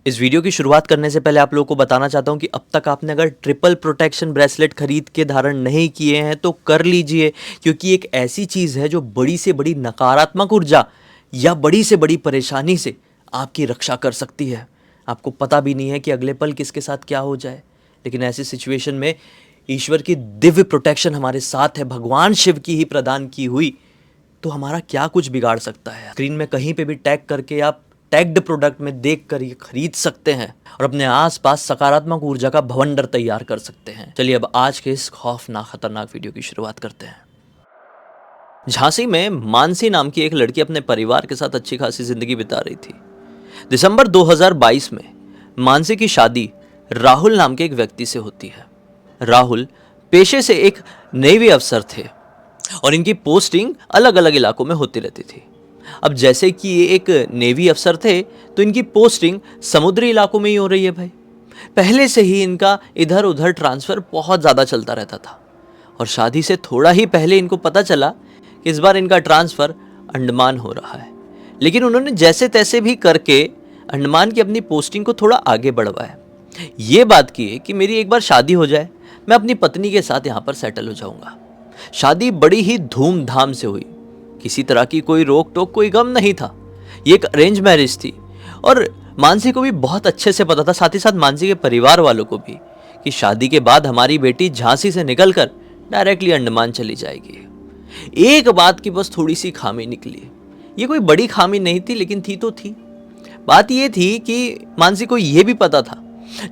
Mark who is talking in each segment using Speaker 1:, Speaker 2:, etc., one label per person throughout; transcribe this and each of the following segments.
Speaker 1: इस वीडियो की शुरुआत करने से पहले आप लोगों को बताना चाहता हूं कि अब तक आपने अगर ट्रिपल प्रोटेक्शन ब्रेसलेट खरीद के धारण नहीं किए हैं तो कर लीजिए, क्योंकि एक ऐसी चीज़ है जो बड़ी से बड़ी नकारात्मक ऊर्जा या बड़ी से बड़ी परेशानी से आपकी रक्षा कर सकती है। आपको पता भी नहीं है कि अगले पल किसके साथ क्या हो जाए, लेकिन ऐसी सिचुएशन में ईश्वर की दिव्य प्रोटेक्शन हमारे साथ है, भगवान शिव की ही प्रदान की हुई, तो हमारा क्या कुछ बिगाड़ सकता है। स्क्रीन में कहीं पे भी टैग करके आप टैग्ड प्रोडक्ट में देख कर ये खरीद सकते हैं और अपने आसपास सकारात्मक ऊर्जा का भवंडर तैयार कर सकते हैं। चलिए अब आज के इस खौफनाक खतरनाक वीडियो की शुरुआत करते हैं। झांसी में मानसी नाम की एक लड़की अपने परिवार के साथ अच्छी खासी जिंदगी बिता रही थी। दिसंबर 2022 में मानसी की शादी राहुल नाम के एक व्यक्ति से होती है। राहुल पेशे से एक नेवी अफसर थे और इनकी पोस्टिंग अलग अलग इलाकों में होती रहती थी। अब जैसे कि ये एक नेवी अफसर थे तो इनकी पोस्टिंग समुद्री इलाकों में ही हो रही है भाई। पहले से ही इनका इधर उधर ट्रांसफ़र बहुत ज़्यादा चलता रहता था और शादी से थोड़ा ही पहले इनको पता चला कि इस बार इनका ट्रांसफ़र अंडमान हो रहा है। लेकिन उन्होंने जैसे तैसे भी करके अंडमान की अपनी पोस्टिंग को थोड़ा आगे बढ़वाया। ये बात की कि मेरी एक बार शादी हो जाए, मैं अपनी पत्नी के साथ यहाँ पर सेटल हो जाऊँगा। शादी बड़ी ही धूमधाम से हुई, किसी तरह की कोई रोक टोक कोई गम नहीं था। ये एक अरेंज मैरिज थी और मानसी को भी बहुत अच्छे से पता था, साथ ही साथ मानसी के परिवार वालों को भी, कि शादी के बाद हमारी बेटी झांसी से निकलकर डायरेक्टली अंडमान चली जाएगी। एक बात की बस थोड़ी सी खामी निकली। ये कोई बड़ी खामी नहीं थी, लेकिन थी तो थी। बात ये थी कि मानसी को ये भी पता था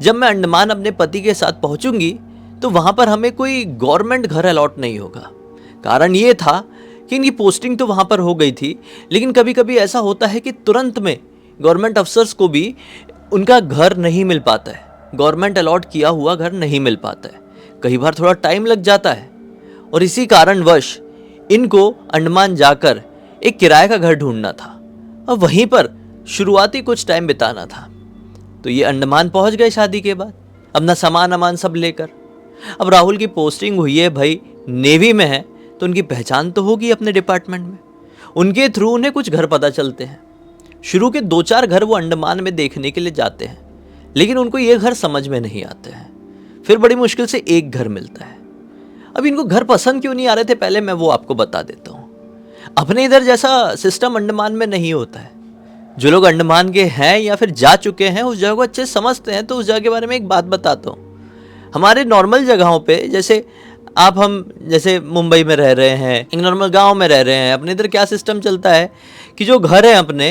Speaker 1: जब मैं अंडमान अपने पति के साथ पहुंचूंगी तो वहां पर हमें कोई गवर्नमेंट घर अलॉट नहीं होगा। कारण ये था कि इनकी पोस्टिंग तो वहाँ पर हो गई थी, लेकिन कभी कभी ऐसा होता है कि तुरंत में गवर्नमेंट अफसर्स को भी उनका घर नहीं मिल पाता है, गवर्नमेंट अलॉट किया हुआ घर नहीं मिल पाता है, कई बार थोड़ा टाइम लग जाता है। और इसी कारणवश इनको अंडमान जाकर एक किराए का घर ढूंढना था और वहीं पर शुरुआती कुछ टाइम बिताना था। तो ये अंडमान पहुंच गए शादी के बाद, अपना सामान अमान सब लेकर। अब राहुल की पोस्टिंग हुई है भाई, नेवी में है, तो उनकी पहचान तो होगी अपने डिपार्टमेंट में। उनके थ्रू उन्हें कुछ घर पता चलते हैं। शुरू के 2-4 घर वो अंडमान में देखने के लिए जाते हैं, लेकिन उनको ये घर समझ में नहीं आते हैं। फिर बड़ी मुश्किल से एक घर मिलता है। अब इनको घर पसंद क्यों नहीं आ रहे थे, पहले मैं वो आपको बता देता हूँ। अपने इधर जैसा सिस्टम अंडमान में नहीं होता है। जो लोग अंडमान के हैं या फिर जा चुके हैं उस जगह को अच्छे समझते हैं, तो उस जगह के बारे में एक बात बताता हूँ। हमारे नॉर्मल जगहों पे, जैसे हम जैसे मुंबई में रह रहे हैं, एक नॉर्मल गांव में रह रहे हैं, अपने इधर क्या सिस्टम चलता है कि जो घर हैं अपने,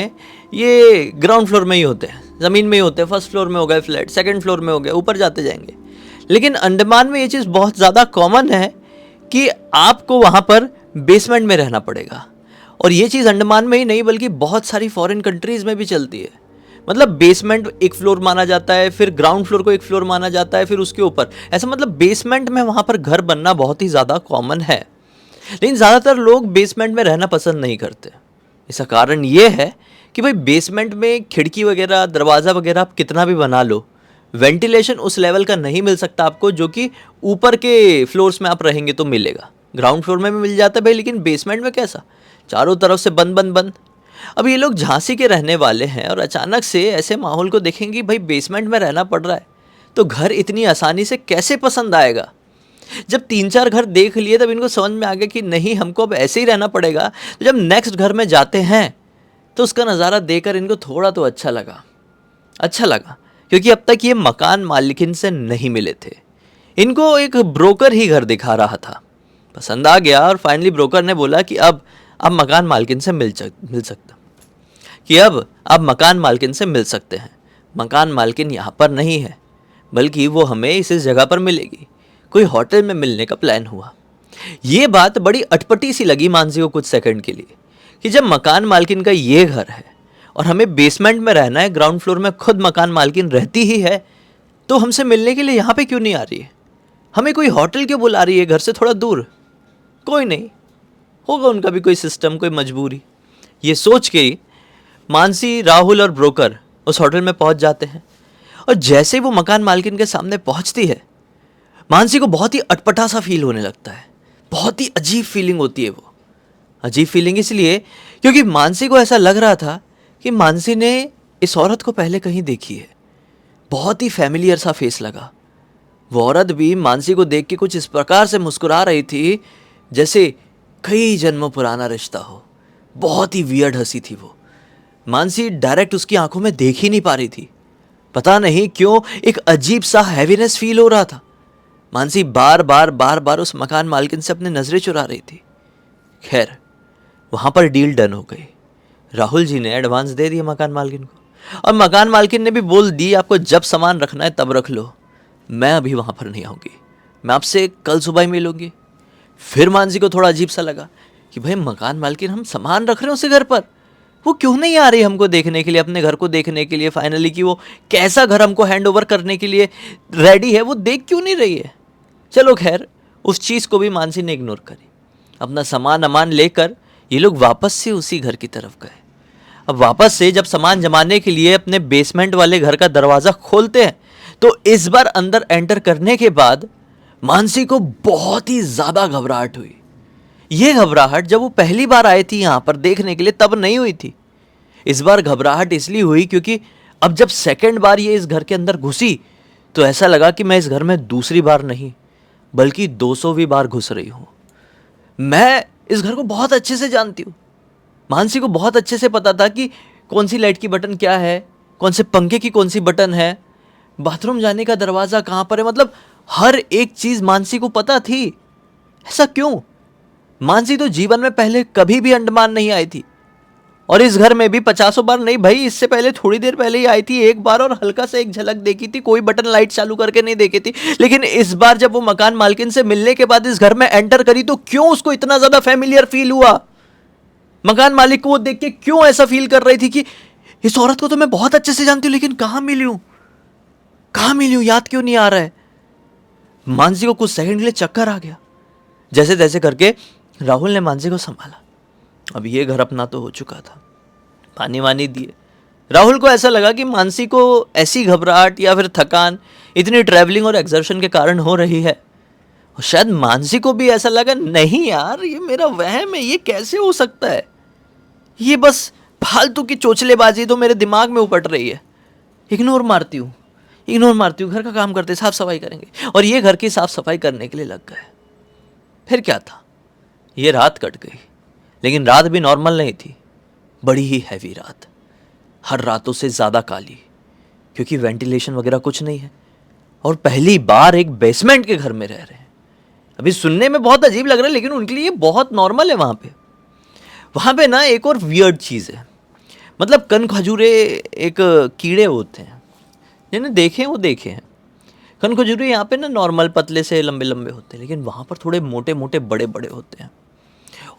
Speaker 1: ये ग्राउंड फ्लोर में ही होते हैं, ज़मीन में ही होते हैं। फर्स्ट फ्लोर में हो गए फ्लैट, सेकंड फ्लोर में हो गए, ऊपर जाते जाएंगे। लेकिन अंडमान में ये चीज़ बहुत ज़्यादा कॉमन है कि आपको वहाँ पर बेसमेंट में रहना पड़ेगा। और ये चीज़ अंडमान में ही नहीं बल्कि बहुत सारी फॉरेन कंट्रीज़ में भी चलती है। मतलब बेसमेंट एक फ्लोर माना जाता है, फिर ग्राउंड फ्लोर को एक फ्लोर माना जाता है, फिर उसके ऊपर ऐसा, मतलब बेसमेंट में वहाँ पर घर बनना बहुत ही ज़्यादा कॉमन है। लेकिन ज़्यादातर लोग बेसमेंट में रहना पसंद नहीं करते। इसका कारण ये है कि भाई बेसमेंट में खिड़की वगैरह, दरवाज़ा वगैरह आप कितना भी बना लो, वेंटिलेशन उस लेवल का नहीं मिल सकता आपको जो कि ऊपर के फ्लोर्स में आप रहेंगे तो मिलेगा। ग्राउंड फ्लोर में भी मिल जाता है भाई, लेकिन बेसमेंट में कैसा, चारों तरफ से बंद बंद बंद। अब ये लोग झांसी के रहने वाले हैं और अचानक से ऐसे माहौल को देखेंगे भाई बेसमेंट में रहना पड़ रहा है, तो घर इतनी आसानी से कैसे पसंद आएगा। जब 3-4 घर देख लिए तब इनको समझ में आ गया कि नहीं, हमको अब ऐसे ही रहना पड़ेगा। तो जब नेक्स्ट घर में जाते हैं तो उसका नज़ारा देखकर इनको थोड़ा तो अच्छा लगा, क्योंकि अब तक ये मकान मालिकिन से नहीं मिले थे। इनको एक ब्रोकर ही घर दिखा रहा था, पसंद आ गया और फाइनली ब्रोकर ने बोला कि अब मकान मालकिन से मिल सकता, कि अब आप मकान मालकिन से मिल सकते हैं। मकान मालकिन यहाँ पर नहीं है, बल्कि वो हमें इस जगह पर मिलेगी। कोई होटल में मिलने का प्लान हुआ। ये बात बड़ी अटपटी सी लगी मानसी को कुछ सेकंड के लिए, कि जब मकान मालकिन का ये घर है और हमें बेसमेंट में रहना है, ग्राउंड फ्लोर में खुद मकान मालकिन रहती ही है, तो हमसे मिलने के लिए यहाँ पे क्यों नहीं आ रही है, हमें कोई होटल क्यों बुला रही है घर से थोड़ा दूर। कोई नहीं, होगा उनका भी कोई सिस्टम, कोई मजबूरी। ये सोच के मानसी, राहुल और ब्रोकर उस होटल में पहुंच जाते हैं। और जैसे वो मकान मालकिन के सामने पहुंचती है, मानसी को बहुत ही अटपटा सा फील होने लगता है। बहुत ही अजीब फीलिंग होती है वो। अजीब फीलिंग इसलिए क्योंकि मानसी को ऐसा लग रहा था कि मानसी ने इस औरत को पहले कहीं देखी है। बहुत ही फैमिलियर सा फेस लगा। वो औरत भी मानसी को देख के कुछ इस प्रकार से मुस्कुरा रही थी जैसे कई जन्मों पुराना रिश्ता हो। बहुत ही वियर्ड हंसी थी वो। मानसी डायरेक्ट उसकी आंखों में देख ही नहीं पा रही थी। पता नहीं क्यों एक अजीब सा हैवीनेस फील हो रहा था। मानसी बार बार उस मकान मालकिन से अपनी नजरें चुरा रही थी। खैर, वहां पर डील डन हो गई। राहुल जी ने एडवांस दे दिया मकान मालकिन को, और मकान मालकिन ने भी बोल दी आपको जब सामान रखना है तब रख लो, मैं अभी वहां पर नहीं आऊंगी, मैं आपसे कल सुबह ही मिलूंगी। फिर मानसी को थोड़ा अजीब सा लगा कि भाई मकान मालकिन हम सामान रख रहे हैं उसे घर पर, वो क्यों नहीं आ रही हमको देखने के लिए, अपने घर को देखने के लिए फाइनली कि वो कैसा घर हमको हैंड ओवर करने के लिए रेडी है, वो देख क्यों नहीं रही है। चलो खैर, उस चीज़ को भी मानसी ने इग्नोर करी। अपना सामान अमान लेकर ये लोग वापस से उसी घर की तरफ गए। अब वापस से जब सामान जमाने के लिए अपने बेसमेंट वाले घर का दरवाज़ा खोलते हैं तो इस बार अंदर एंटर करने के बाद मानसी को बहुत ही ज़्यादा घबराहट हुई। ये घबराहट जब वो पहली बार आई थी यहाँ पर देखने के लिए तब नहीं हुई थी। इस बार घबराहट इसलिए हुई क्योंकि अब जब सेकंड बार ये इस घर के अंदर घुसी तो ऐसा लगा कि मैं इस घर में दूसरी बार नहीं बल्कि 200वीं बार घुस रही हूँ। मैं इस घर को बहुत अच्छे से जानती हूँ। मानसी को बहुत अच्छे से पता था कि कौन सी लाइट की बटन क्या है, कौन से पंखे की कौन सी बटन है, बाथरूम जाने का दरवाज़ा कहाँ पर है, मतलब हर एक चीज़ मानसी को पता थी। ऐसा क्यों? मानसी तो जीवन में पहले कभी भी अंडमान नहीं आई थी, और इस घर में भी 50 बार नहीं भाई, इससे पहले थोड़ी देर पहले ही आई थी एक बार और हल्का सा एक झलक देखी थी, कोई बटन लाइट चालू करके नहीं देखी थी। लेकिन इस बार जब वो मकान मालकिन से मिलने के बाद इस घर में एंटर करी तो क्यों उसको इतना ज्यादा फैमिलियर फील हुआ? मकान मालिक को वो देख के क्यों ऐसा फील कर रही थी कि इस औरत को तो मैं बहुत अच्छे से जानती हूं लेकिन कहां मिली हूं, याद क्यों नहीं आ रहा है। मानसी को कुछ सेकंड के लिए चक्कर आ गया। जैसे तैसे करके राहुल ने मानसी को संभाला। अब ये घर अपना तो हो चुका था, पानी वानी दिए। राहुल को ऐसा लगा कि मानसी को ऐसी घबराहट या फिर थकान इतनी ट्रैवलिंग और एक्सर्शन के कारण हो रही है, और शायद मानसी को भी ऐसा लगा नहीं यार ये मेरा वहम है, ये कैसे हो सकता है, ये बस फालतू की चोचलेबाजी तो मेरे दिमाग में उपट रही है। इग्नोर मारती हूँ, घर का काम करते साफ सफाई करेंगे, और ये घर की साफ सफाई करने के लिए लग गए। फिर क्या था, ये रात कट गई, लेकिन रात भी नॉर्मल नहीं थी, बड़ी ही हैवी रात, हर रातों से ज़्यादा काली, क्योंकि वेंटिलेशन वगैरह कुछ नहीं है, और पहली बार एक बेसमेंट के घर में रह रहे हैं। अभी सुनने में बहुत अजीब लग रहा है लेकिन उनके लिए बहुत नॉर्मल है। वहाँ पे ना एक और वियर्ड चीज़ है, मतलब कन खजूरे एक कीड़े होते हैं, जिन्हें देखे हैं वो देखे हैं। कन खजूरे यहाँ पे ना नॉर्मल पतले से लंबे लंबे होते हैं, लेकिन वहाँ पर थोड़े मोटे मोटे बड़े बड़े होते हैं,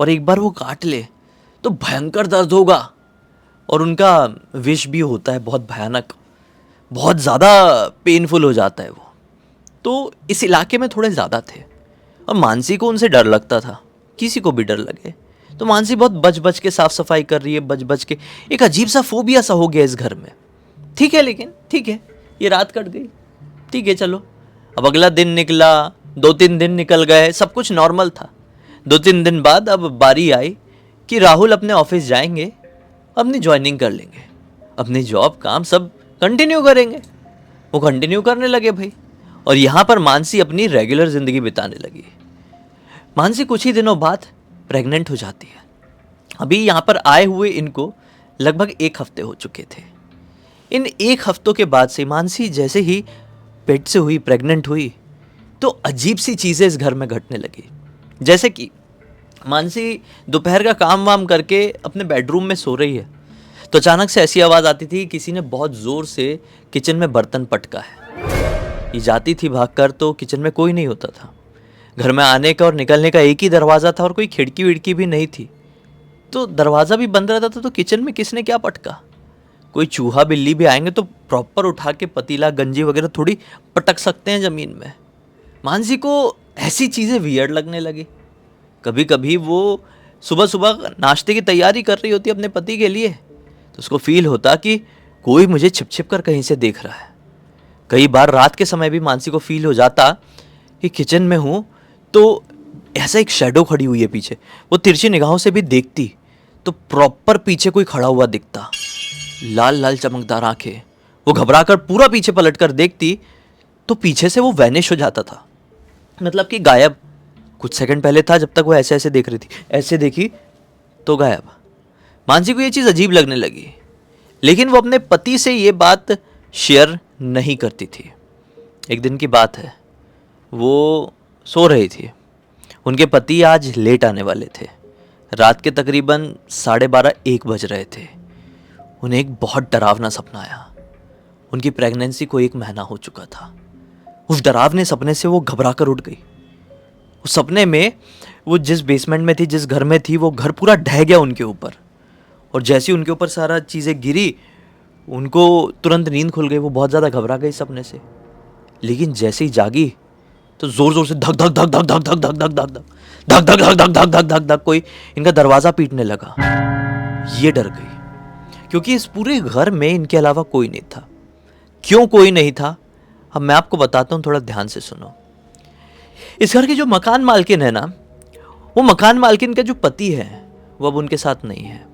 Speaker 1: और एक बार वो काट ले तो भयंकर दर्द होगा, और उनका विष भी होता है बहुत भयानक, बहुत ज़्यादा पेनफुल हो जाता है वो। तो इस इलाके में थोड़े ज़्यादा थे, और मानसी को उनसे डर लगता था, किसी को भी डर लगे। तो मानसी बहुत बच बच के साफ़ सफाई कर रही है, बच बच के। एक अजीब सा फोबिया सा हो गया इस घर में। ठीक है, लेकिन ठीक है, ये रात कट गई, ठीक है चलो। अब अगला दिन निकला, 2-3 दिन निकल गए, सब कुछ नॉर्मल था। 2-3 दिन बाद अब बारी आई कि राहुल अपने ऑफिस जाएंगे, अपनी ज्वाइनिंग कर लेंगे, अपनी जॉब काम सब कंटिन्यू करेंगे। वो कंटिन्यू करने लगे भाई, और यहाँ पर मानसी अपनी रेगुलर ज़िंदगी बिताने लगी। मानसी कुछ ही दिनों बाद प्रेग्नेंट हो जाती है। अभी यहाँ पर आए हुए इनको लगभग 1 हफ्ते हो चुके थे। इन 1 हफ्तों के बाद से मानसी जैसे ही पेट से हुई, प्रेग्नेंट हुई, तो अजीब सी चीज़ें इस घर में घटने लगी। जैसे कि मानसी दोपहर का काम वाम करके अपने बेडरूम में सो रही है, तो अचानक से ऐसी आवाज़ आती थी कि किसी ने बहुत ज़ोर से किचन में बर्तन पटका है। ये जाती थी भागकर तो किचन में कोई नहीं होता था। घर में आने का और निकलने का एक ही दरवाज़ा था, और कोई खिड़की विड़की भी नहीं थी, तो दरवाज़ा भी बंद रहता था। तो किचन में किसने क्या पटका? कोई चूहा बिल्ली भी आएंगे तो प्रॉपर उठा के पतीला गंजी वगैरह थोड़ी पटक सकते हैं ज़मीन में। मानसी को ऐसी चीज़ें वियर्ड लगने लगी। कभी कभी वो सुबह सुबह नाश्ते की तैयारी कर रही होती अपने पति के लिए, तो उसको फील होता कि कोई मुझे छिप छिप कर कहीं से देख रहा है। कई बार रात के समय भी मानसी को फील हो जाता कि किचन में हूँ तो ऐसा एक शैडो खड़ी हुई है पीछे। वो तिरछी निगाहों से भी देखती तो प्रॉपर पीछे कोई खड़ा हुआ दिखता, लाल लाल चमकदार आंखें, वो घबरा कर पूरा पीछे पलट कर देखती तो पीछे से वो वैनिश हो जाता था, मतलब कि गायब। कुछ सेकंड पहले था जब तक वो ऐसे ऐसे देख रही थी, ऐसे देखी तो गायब। मानसी को ये चीज़ अजीब लगने लगी, लेकिन वो अपने पति से ये बात शेयर नहीं करती थी। एक दिन की बात है, वो सो रही थी। उनके पति आज लेट आने वाले थे। रात के तकरीबन 12:30-1 बज रहे थे। उन्हें एक बहुत डरावना सपना आया। उनकी प्रेगनेंसी को 1 महीना हो चुका था। उस डरावने सपने से वो घबरा कर उठ गई। उस सपने में वो जिस बेसमेंट में थी, जिस घर में थी, वो घर पूरा ढह गया उनके ऊपर। और जैसे ही उनके ऊपर सारा चीज़ें गिरी, उनको तुरंत नींद खुल गई। वो बहुत ज़्यादा घबरा गई सपने से। लेकिन जैसे ही जागी तो जोर जोर से धक धक धक धक धक धक धक धक धक धक धक धक धक धक धक धक धक धक कोई इनका दरवाजा पीटने लगा। ये डर गई, क्योंकि इस पूरे घर में इनके अलावा कोई नहीं था। क्यों कोई नहीं था, अब मैं आपको बताता हूँ, थोड़ा ध्यान से सुनो। इस घर की जो मकान मालकिन है ना, वो मकान मालकिन का जो पति है वो अब उनके साथ नहीं है।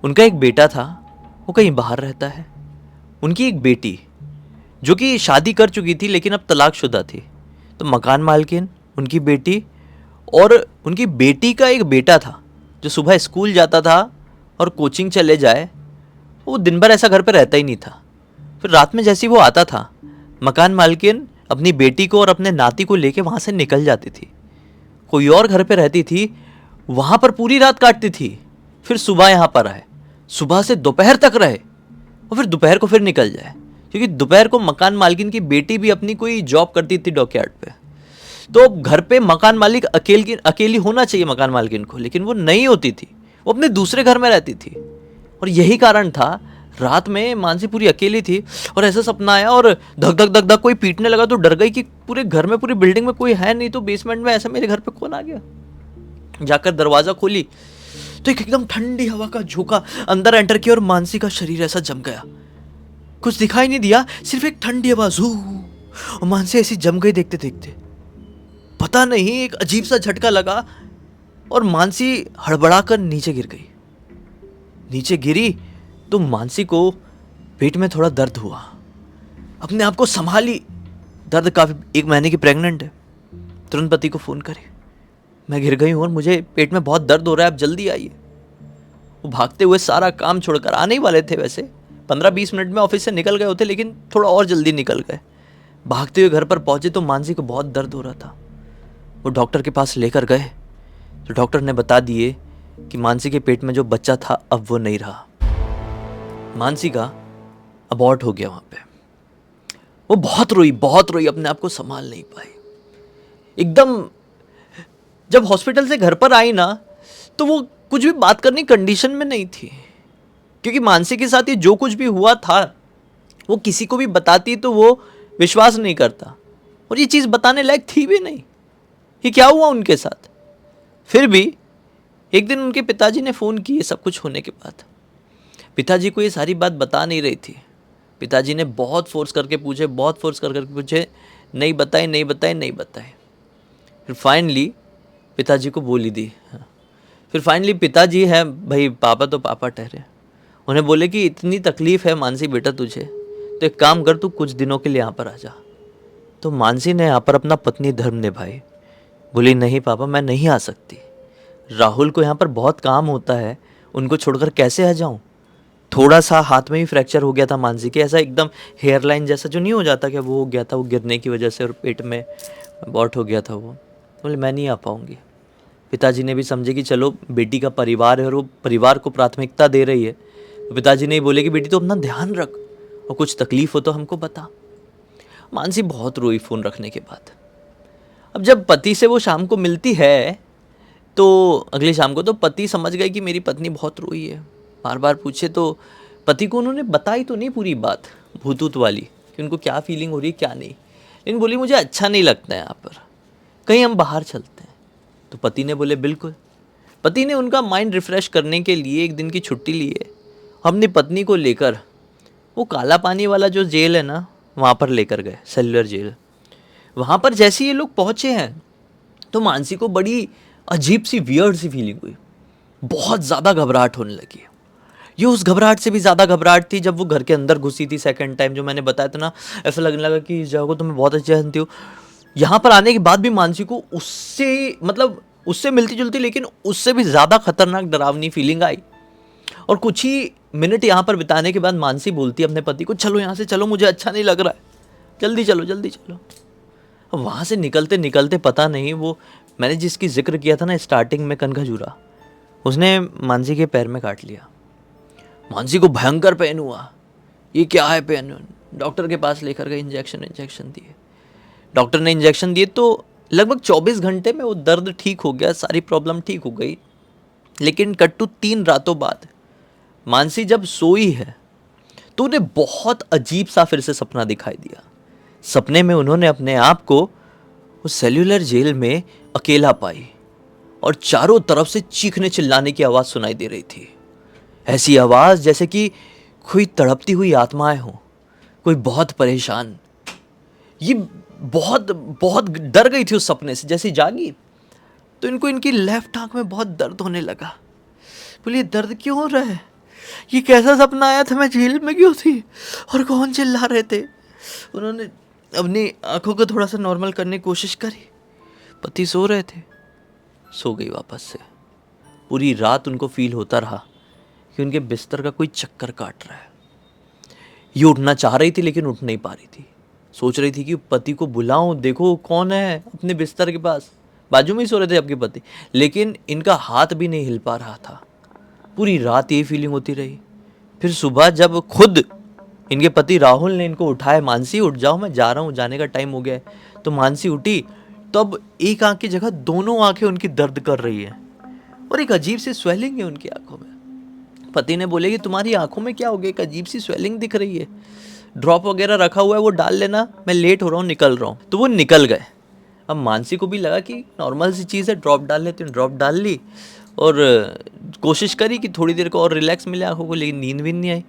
Speaker 1: उनका एक बेटा था, वो कहीं बाहर रहता है। उनकी एक बेटी जो कि शादी कर चुकी थी लेकिन अब तलाकशुदा थी। तो मकान मालकिन, उनकी बेटी और उनकी बेटी का एक बेटा था जो सुबह स्कूल जाता था और कोचिंग चले जाए, वो दिन भर ऐसा घर पे रहता ही नहीं था। फिर रात में जैसे ही वो आता था, मकान मालकिन अपनी बेटी को और अपने नाती को लेके वहाँ से निकल जाती थी। कोई और घर पे रहती थी, वहाँ पर पूरी रात काटती थी, फिर सुबह यहाँ पर आए, सुबह से दोपहर तक रहे और फिर दोपहर को फिर निकल जाए। क्योंकि दोपहर को मकान मालकिन की बेटी भी अपनी कोई जॉब करती थी डॉकयार्ड पे। तो घर पे मकान मालिक अकेली होना चाहिए मकान मालकिन को, लेकिन वो नहीं होती थी, वो अपने दूसरे घर में रहती थी। और यही कारण था, रात में मानसी पूरी अकेली थी और ऐसा सपना आया और धक धक धक धक कोई पीटने लगा तो डर गई कि पूरे घर में, पूरी बिल्डिंग में कोई है नहीं, तो बेसमेंट में ऐसा मेरे घर पे कौन आ गया। जाकर दरवाजा खोली तो एक एकदम ठंडी हवा का झोंका अंदर एंटर किया और मानसी का शरीर ऐसा जम गया। कुछ दिखाई नहीं दिया, सिर्फ एक ठंडी हवा झू, और मानसी ऐसी जम गई देखते देखते। पता नहीं, एक अजीब सा झटका लगा और मानसी हड़बड़ा कर नीचे गिर गई। नीचे गिरी तो मानसी को पेट में थोड़ा दर्द हुआ। अपने आप को संभाली, दर्द काफी, 1 महीने की प्रेग्नेंट है। तुरंत पति को फोन करे, मैं गिर गई हूं और मुझे पेट में बहुत दर्द हो रहा है, आप जल्दी आइए। वो भागते हुए सारा काम छोड़कर, आने ही वाले थे वैसे, 15-20 मिनट में ऑफिस से निकल गए होते, लेकिन थोड़ा और जल्दी निकल गए। भागते हुए घर पर पहुंचे तो मानसी को बहुत दर्द हो रहा था। वो डॉक्टर के पास लेकर गए तो डॉक्टर ने बता दिए कि मानसी के पेट में जो बच्चा था अब वो नहीं रहा। मानसी का अबॉर्ट हो गया वहां पे। वो बहुत रोई, अपने आप को संभाल नहीं पाई। एकदम जब हॉस्पिटल से घर पर आई ना, तो वो कुछ भी बात करने की कंडीशन में नहीं थी, क्योंकि मानसी के साथ ये जो कुछ भी हुआ था वो किसी को भी बताती तो वो विश्वास नहीं करता, और ये चीज़ बताने लायक थी भी नहीं कि क्या हुआ उनके साथ। फिर भी एक दिन उनके पिताजी ने फ़ोन किए सब कुछ होने के बाद। पिताजी को ये सारी बात बता नहीं रही थी। पिताजी ने बहुत फोर्स करके पूछे, नहीं बताए। फिर फाइनली पिताजी को बोली दी। फिर फाइनली पिताजी हैं भाई, पापा तो पापा ठहरे। उन्हें बोले कि इतनी तकलीफ़ है मानसी बेटा तुझे, तो एक काम कर, तू कुछ दिनों के लिए यहाँ पर आ जा। तो मानसी ने यहाँ पर अपना पत्नी धर्म निभाई। बोली नहीं पापा, मैं नहीं आ सकती, राहुल को यहाँ पर बहुत काम होता है, उनको छोड़कर कैसे आ जाऊँ। थोड़ा सा हाथ में ही फ्रैक्चर हो गया था मानसी के, ऐसा एकदम हेयरलाइन जैसा जो नहीं हो जाता क्या, वो हो गया था, वो गिरने की वजह से, और पेट में अबॉर्ट हो गया था वो। बोले मैं नहीं आ पाऊँगी। पिताजी ने भी समझे कि चलो बेटी का परिवार है और वो परिवार को प्राथमिकता दे रही है, तो पिताजी ने बोले कि बेटी तो अपना ध्यान रख, और कुछ तकलीफ हो तो हमको बता। मानसी बहुत रोई फ़ोन रखने के बाद। अब जब पति से वो शाम को मिलती है तो अगली शाम को तो पति समझ गए कि मेरी पत्नी बहुत रोई है। बार बार पूछे तो पति को उन्होंने बताई तो नहीं पूरी बात भूतूत वाली कि उनको क्या फीलिंग हो रही है क्या नहीं, लेकिन बोली मुझे अच्छा नहीं लगता है यहाँ पर, कहीं हम बाहर चलते हैं। तो पति ने बोले बिल्कुल। पति ने उनका माइंड रिफ़्रेश करने के लिए 1 दिन की छुट्टी ली है। अपनी पत्नी को लेकर वो काला पानी वाला जो जेल है ना, वहाँ पर लेकर गए, सेलुलर जेल। वहाँ पर जैसे ये लोग पहुँचे हैं तो मानसी को बड़ी अजीब सी, वियर्ड सी फीलिंग हुई। बहुत ज़्यादा घबराहट होने लगी, ये उस घबराहट से भी ज़्यादा घबराहट थी जब वो घर के अंदर घुसी थी सेकंड टाइम, जो मैंने बताया था ना। ऐसा लगने लगा कि इस जगह को तो मैं बहुत अच्छे से जानती हूँ। यहाँ पर आने के बाद भी मानसी को उससे मतलब उससे मिलती जुलती लेकिन उससे भी ज़्यादा खतरनाक डरावनी फीलिंग आई। और कुछ ही मिनट यहाँ पर बिताने के बाद मानसी बोलती है अपने पति को, चलो यहाँ से चलो, मुझे अच्छा नहीं लग रहा है, जल्दी चलो जल्दी चलो। अब वहाँ से निकलते निकलते पता नहीं वो मैंने जिसकी जिक्र किया था ना स्टार्टिंग में, कनखजूरा, उसने मानसी के पैर में काट लिया। मानसी को भयंकर पेन हुआ। ये क्या है पेन? डॉक्टर के पास लेकर गए, इंजेक्शन दिए। डॉक्टर ने इंजेक्शन दिए तो लगभग 24 घंटे में वो दर्द ठीक हो गया, सारी प्रॉब्लम ठीक हो गई। लेकिन कट टू 3 रातों बाद मानसी जब सोई है तो उन्हें बहुत अजीब सा फिर से सपना दिखाई दिया। सपने में उन्होंने अपने आप को उस सेल्यूलर जेल में अकेला पाई और चारों तरफ से चीखने चिल्लाने की आवाज़ सुनाई दे रही थी। ऐसी आवाज़ जैसे कि कोई तड़पती हुई आत्माएं हों, कोई बहुत परेशान। ये बहुत बहुत डर गई थी उस सपने से। जैसे जागी तो इनको इनकी लेफ्ट आंख में बहुत दर्द होने लगा। बोलिए दर्द क्यों हो रहा है? ये कैसा सपना आया था? मैं जेल में क्यों थी और कौन चिल्ला रहे थे? उन्होंने अपनी आंखों को थोड़ा सा नॉर्मल करने की कोशिश करी। पति सो रहे थे, सो गई वापस से। पूरी रात उनको फील होता रहा कि उनके बिस्तर का कोई चक्कर काट रहा है। ये उठना चाह रही थी लेकिन उठ नहीं पा रही थी। सोच रही थी कि पति को बुलाऊं, देखो कौन है अपने बिस्तर के पास, बाजू में ही सो रहे थे आपके पति, लेकिन इनका हाथ भी नहीं हिल पा रहा था। पूरी रात यही फीलिंग होती रही। फिर सुबह जब खुद इनके पति राहुल ने इनको उठाया, मानसी उठ जाओ, मैं जा रहा हूँ, जाने का टाइम हो गया है। तो मानसी उठी तो अब एक आंख की जगह दोनों आंखें उनकी दर्द कर रही है और एक अजीब सी स्वेलिंग है उनकी आंखों में। पति ने बोले कि तुम्हारी आंखों में क्या हो गया, एक अजीब सी स्वेलिंग दिख रही है, ड्रॉप वगैरह रखा हुआ है वो डाल लेना, मैं लेट हो रहा हूँ, निकल रहा हूँ। तो वो निकल गए। अब मानसी को भी लगा कि नॉर्मल सी चीज़ है, ड्रॉप डाल लेती हूँ। ड्रॉप डाल ली और कोशिश करी कि थोड़ी देर को और रिलैक्स मिले आंखों को, लेकिन नींद भी नहीं आई।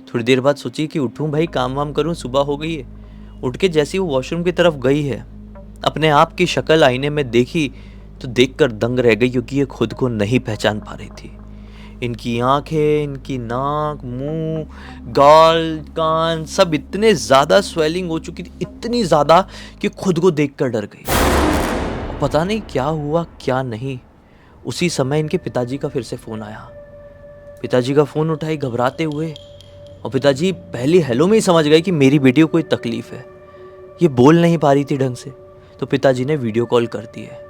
Speaker 1: थोड़ी देर बाद सोची कि उठूँ भाई, काम वाम करूँ, सुबह हो गई है। उठ के जैसे ही वो वॉशरूम की तरफ गई है, अपने आप की शक्ल आईने में देखी तो देखकर दंग रह गई, क्योंकि ये खुद को नहीं पहचान पा रही थी। इनकी आंखें, इनकी नाक, मुंह, गाल, कान सब इतने ज़्यादा स्वेलिंग हो चुकी थी, इतनी ज़्यादा कि खुद को देखकर डर गई। पता नहीं क्या हुआ क्या नहीं। उसी समय इनके पिताजी का फिर से फ़ोन आया। पिताजी का फ़ोन उठाई घबराते हुए, और पिताजी पहली हेलो में ही समझ गए कि मेरी बेटी को कोई तकलीफ़ है। ये बोल नहीं पा रही थी ढंग से, तो पिताजी ने वीडियो कॉल कर दी है।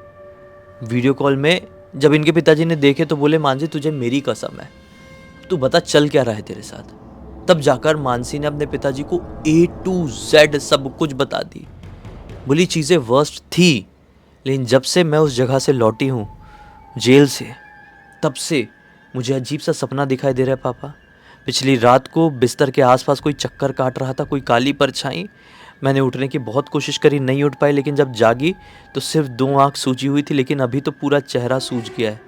Speaker 1: वीडियो कॉल में जब इनके पिताजी ने देखे तो बोले, मानसी तुझे मेरी कसम है, तू बता चल क्या रहा है तेरे साथ। तब जाकर मानसी ने अपने पिताजी को A to Z सब कुछ बता दी। बोली चीज़ें वर्स्ट थी, लेकिन जब से मैं उस जगह से लौटी हूँ जेल से, तब से मुझे अजीब सा सपना दिखाई दे रहा है पापा। पिछली रात को बिस्तर के आसपास कोई चक्कर काट रहा था, कोई काली परछाई। मैंने उठने की बहुत कोशिश करी, नहीं उठ पाई, लेकिन जब जागी तो सिर्फ 2 आंख सूजी हुई थी, लेकिन अभी तो पूरा चेहरा सूज गया है।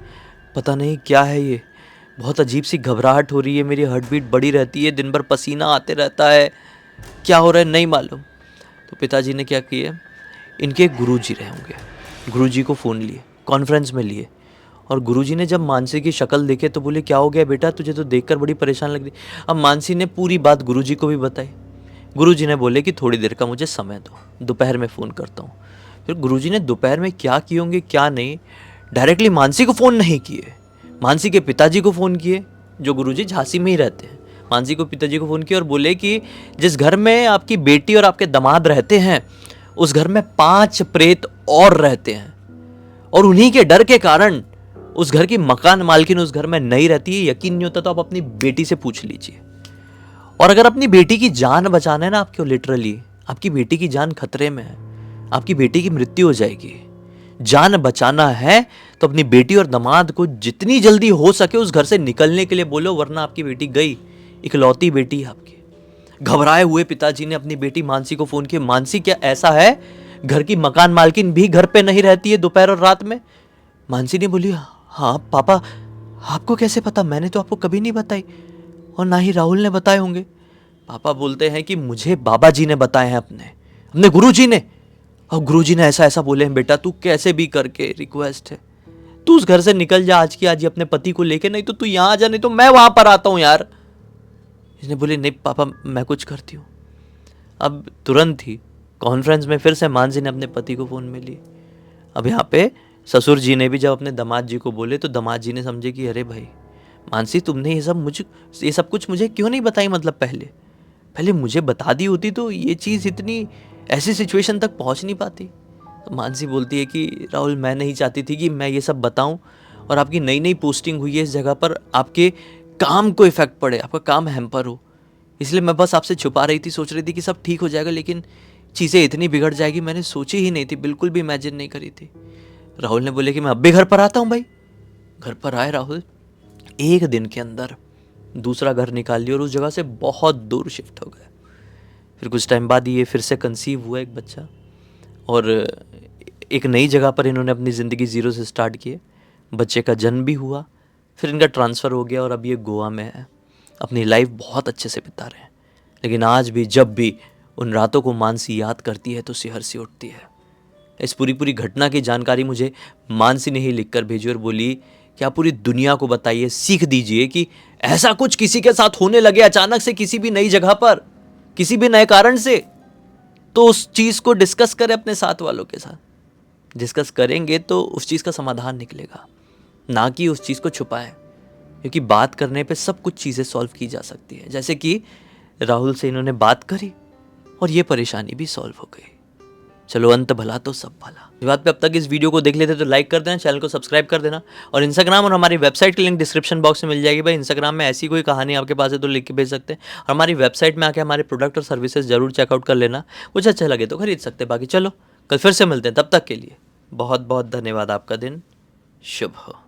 Speaker 1: पता नहीं क्या है ये, बहुत अजीब सी घबराहट हो रही है, मेरी हार्ट बीट बढ़ी रहती है, दिन भर पसीना आते रहता है, क्या हो रहा है नहीं मालूम। तो पिताजी ने क्या किया, इनके गुरुजी रहे होंगे, गुरुजी को फ़ोन लिए, कॉन्फ्रेंस में लिए, और गुरुजी ने जब मानसी की शक्ल देखे तो बोले क्या हो गया बेटा, तुझे तो देखकर बड़ी परेशान लग रही। अब मानसी ने पूरी बात गुरुजी को भी बताई। गुरुजी ने बोले कि थोड़ी देर का मुझे समय दो, दोपहर में फ़ोन करता हूँ। फिर गुरुजी ने दोपहर में क्या किए होंगे क्या नहीं, डायरेक्टली मानसी को फ़ोन नहीं किए, मानसी के पिताजी को फ़ोन किए, जो गुरुजी झांसी में ही रहते हैं। मानसी को पिताजी को फ़ोन किया और बोले कि जिस घर में आपकी बेटी और आपके दामाद रहते हैं, उस घर में 5 प्रेत और रहते हैं, और उन्हीं के डर के कारण उस घर की मकान मालकिन उस घर में नहीं रहती है। यकीन नहीं होता तो आप अपनी बेटी से पूछ लीजिए। और अगर अपनी बेटी की जान बचाना है ना आपको, लिटरली आपकी बेटी की जान खतरे में है, आपकी बेटी की मृत्यु हो जाएगी, जान बचाना है तो अपनी बेटी और दामाद को जितनी जल्दी हो सके उस घर से निकलने के लिए बोलो, वरना आपकी बेटी गई, इकलौती बेटी है आपकी। घबराए हुए पिताजी ने अपनी बेटी मानसी को फ़ोन किया, मानसी क्या ऐसा है घर की मकान मालकिन भी घर पे नहीं रहती है दोपहर और रात में? मानसी ने बोली हाँ पापा, आपको कैसे पता, मैंने तो आपको कभी नहीं बताई, और ना ही राहुल ने बताए होंगे। पापा बोलते हैं कि मुझे बाबा जी ने बताए हैं, अपने गुरुजी ने, और गुरुजी ने ऐसा ऐसा बोले हैं, बेटा तू कैसे भी करके, रिक्वेस्ट है तू उस घर से निकल जा आज की आज ही अपने पति को लेके, नहीं तो तू यहाँ आ जा, नहीं तो मैं वहां पर आता हूँ यार। इसने बोली नहीं पापा मैं कुछ करती हूँ। अब तुरंत ही कॉन्फ्रेंस में फिर से मानसी ने अपने पति को फ़ोन में ली। अब यहाँ पे ससुर जी ने भी जब अपने दामाद जी को बोले तो दामाद जी ने समझे कि अरे भाई मानसी तुमने ये सब कुछ मुझे क्यों नहीं बताई, मतलब पहले मुझे बता दी होती तो ये चीज़ इतनी ऐसी सिचुएशन तक पहुँच नहीं पाती। तो मानसी बोलती है कि राहुल मैं नहीं चाहती थी कि मैं ये सब बताऊँ और आपकी नई नई पोस्टिंग हुई है इस जगह पर, आपके काम को इफ़ेक्ट पड़े, आपका काम हैम्पर हो, इसलिए मैं बस आपसे छुपा रही थी, सोच रही थी कि सब ठीक हो जाएगा, लेकिन चीज़ें इतनी बिगड़ जाएगी मैंने सोची ही नहीं थी, बिल्कुल भी इमेजिन नहीं करी थी। राहुल ने बोले कि मैं अब भी घर पर आता हूँ भाई। घर पर आए राहुल, एक दिन के अंदर दूसरा घर निकाल लिया और उस जगह से बहुत दूर शिफ्ट हो गए। फिर कुछ टाइम बाद ये फिर से कंसीव हुआ एक बच्चा और एक नई जगह पर इन्होंने अपनी ज़िंदगी ज़ीरो से स्टार्ट किए। बच्चे का जन्म भी हुआ, फिर इनका ट्रांसफ़र हो गया और अब ये गोवा में है, अपनी लाइफ बहुत अच्छे से बिता रहे हैं। लेकिन आज भी जब भी उन रातों को मानसी याद करती है तो सिहर सी उठती है। इस पूरी घटना की जानकारी मुझे मानसी ने ही लिखकर भेजी और बोली कि आप पूरी दुनिया को बताइए, सीख दीजिए कि ऐसा कुछ किसी के साथ होने लगे अचानक से किसी भी नई जगह पर, किसी भी नए कारण से, तो उस चीज़ को डिस्कस करें अपने साथ वालों के साथ। डिस्कस करेंगे तो उस चीज़ का समाधान निकलेगा, ना कि उस चीज़ को छुपाएं, क्योंकि बात करने पे सब कुछ चीज़ें सॉल्व की जा सकती है। जैसे कि राहुल से इन्होंने बात करी और ये परेशानी भी सॉल्व हो गई। चलो अंत भला तो सब भला। इस बात पे अब तक इस वीडियो को देख लेते तो लाइक कर देना, चैनल को सब्सक्राइब कर देना और इंस्टाग्राम और हमारी वेबसाइट की लिंक डिस्क्रिप्शन बॉक्स में मिल जाएगी। भाई इंस्टाग्राम में ऐसी कोई कहानी आपके पास है तो लिख के भेज सकते हैं और हमारी वेबसाइट में आके हमारे प्रोडक्ट और सर्विसेज जरूर चेकआउट कर लेना, कुछ अच्छा लगे तो खरीद सकते हैं। बाकी चलो कल फिर से मिलते हैं, तब तक के लिए बहुत बहुत धन्यवाद। आपका दिन शुभ हो।